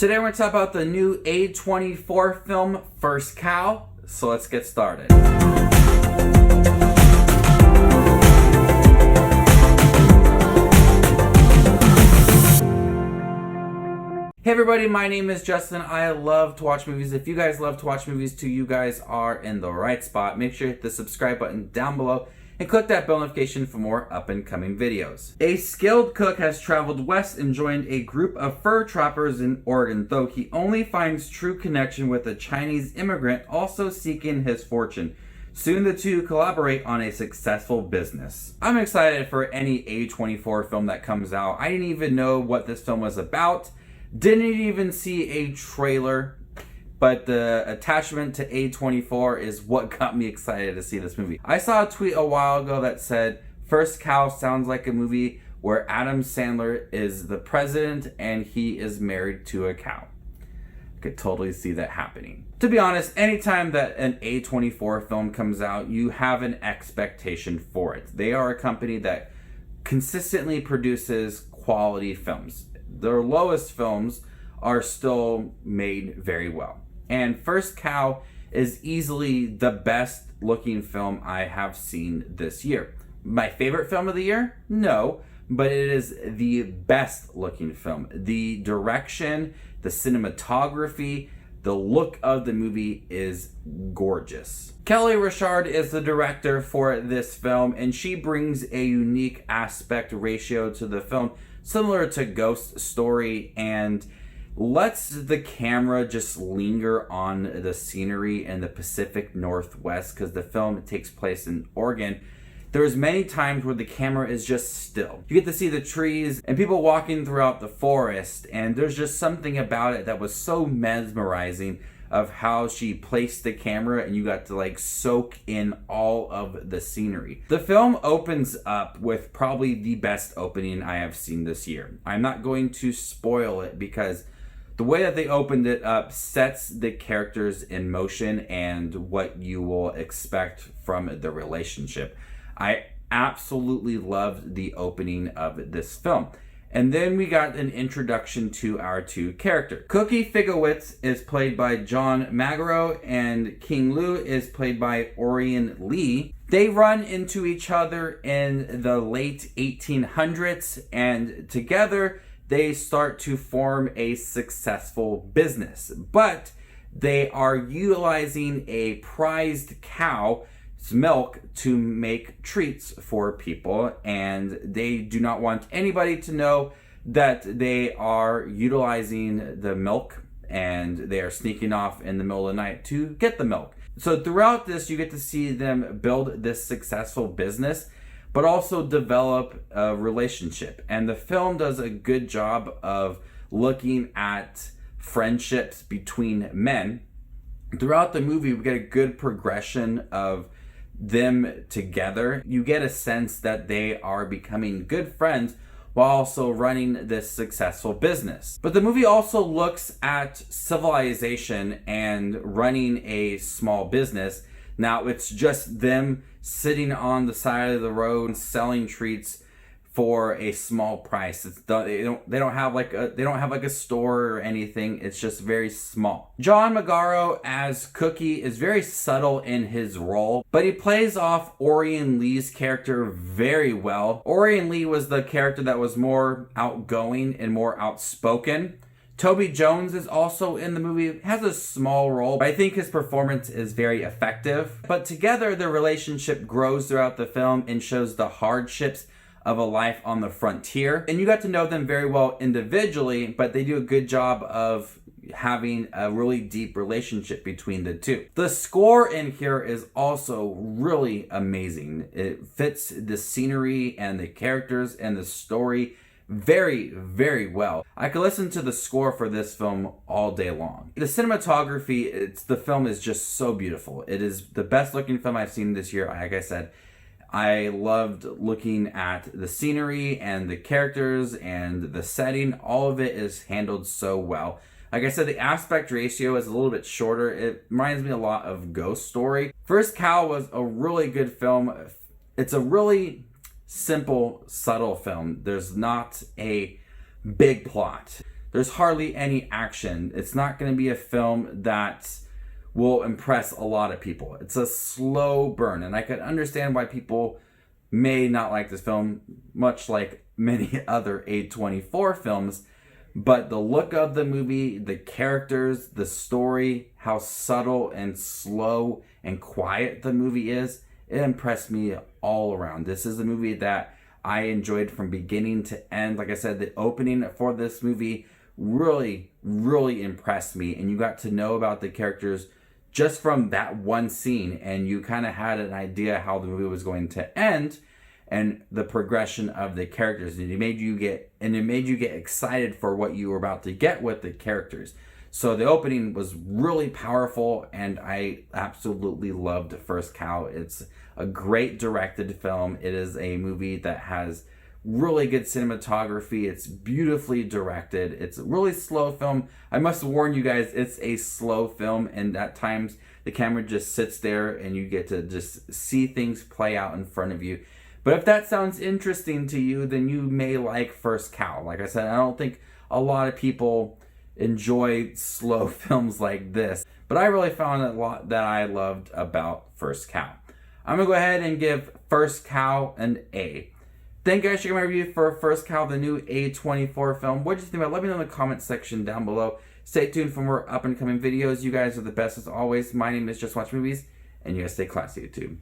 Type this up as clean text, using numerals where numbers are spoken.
Today we're going to talk about the new A24 film, First Cow. So let's get started. Hey everybody, my name is Justin. I love to watch movies. If you guys love to watch movies too, you guys are in the right spot. Make sure you hit the subscribe button down below and click that bell notification for more up and coming videos. A skilled cook has traveled west and joined a group of fur trappers in Oregon, though he only finds true connection with a Chinese immigrant also seeking his fortune. Soon the two collaborate on a successful business. I'm excited for any A24 film that comes out. I didn't even know what this film was about. Didn't even see a trailer, but the attachment to A24 is what got me excited to see this movie. I saw a tweet a while ago that said, First Cow sounds like a movie where Adam Sandler is the president and he is married to a cow. I could totally see that happening. To be honest, anytime that an A24 film comes out, you have an expectation for it. They are a company that consistently produces quality films. Their lowest films are still made very well. And First Cow is easily the best looking film I have seen this year. My favorite film of the year? No, but it is the best looking film. The direction, the cinematography, the look of the movie is gorgeous. Kelly Reichardt is the director for this film, and she brings a unique aspect ratio to the film, similar to Ghost Story, and lets the camera just linger on the scenery in the Pacific Northwest, because the film takes place in Oregon. There's many times where the camera is just still. You get to see the trees and people walking throughout the forest, and there's just something about it that was so mesmerizing of how she placed the camera, and you got to like soak in all of the scenery. The film opens up with probably the best opening I have seen this year. I'm not going to spoil it because the way that they opened it up sets the characters in motion and what you will expect from the relationship. I absolutely loved the opening of this film. And then we got an introduction to our two characters. Cookie Figowitz is played by John Magaro, and King Lu is played by Orion Lee. They run into each other in the late 1800s, and together they start to form a successful business. But they are utilizing a prized cow's milk to make treats for people, and they do not want anybody to know that they are utilizing the milk, and they are sneaking off in the middle of the night to get the milk. So throughout this, you get to see them build this successful business, but also develop a relationship. And the film does a good job of looking at friendships between men. Throughout the movie, we get a good progression of them together. You get a sense that they are becoming good friends while also running this successful business. But the movie also looks at civilization and running a small business. Now it's just them sitting on the side of the road selling treats for a small price. They don't have like a store or anything. It's just very small. John Magaro as Cookie is very subtle in his role, but he plays off Orion Lee's character very well. Orion Lee was the character that was more outgoing and more outspoken. Toby Jones is also in the movie, has a small role, but I think his performance is very effective. But together, their relationship grows throughout the film and shows the hardships of a life on the frontier. And you got to know them very well individually, but they do a good job of having a really deep relationship between the two. The score in here is also really amazing. It fits the scenery and the characters and the story very, very well. I could listen to the score for this film all day long. The cinematography, the film is just so beautiful. It is the best looking film I've seen this year. Like I said, I loved looking at the scenery and the characters and the setting. All of it is handled so well. Like I said, the aspect ratio is a little bit shorter. It reminds me a lot of Ghost Story. First Cow was a really good film. It's a really simple, subtle film. There's not a big plot. there's hardly any action. It's not going to be a film that will impress a lot of people. It's a slow burn, and I can understand why people may not like this film, much like many other A24 films. But the look of the movie, the characters, the story, how subtle and slow and quiet the movie is, it impressed me all around. This is a movie that I enjoyed from beginning to end. Like I said, the opening for this movie really, really impressed me. And you got to know about the characters just from that one scene. And you kind of had an idea how the movie was going to end and the progression of the characters. And it made you get excited for what you were about to get with the characters. So the opening was really powerful, and I absolutely loved First Cow. It's a great directed film. It is a movie that has really good cinematography. It's beautifully directed. It's a really slow film. I must warn you guys, it's a slow film, and at times the camera just sits there and you get to just see things play out in front of you. But if that sounds interesting to you, then you may like First Cow. Like I said, I don't think a lot of people enjoy slow films like this, but I really found a lot that I loved about First Cow. I'm gonna go ahead and give First Cow an A. Thank you guys for checking my review for First Cow, the new A24 film. What did you think about it? Let me know in the comment section down below. Stay tuned for more up and coming videos. You guys are the best as always. My name is Just Watch Movies, and you guys stay classy, YouTube.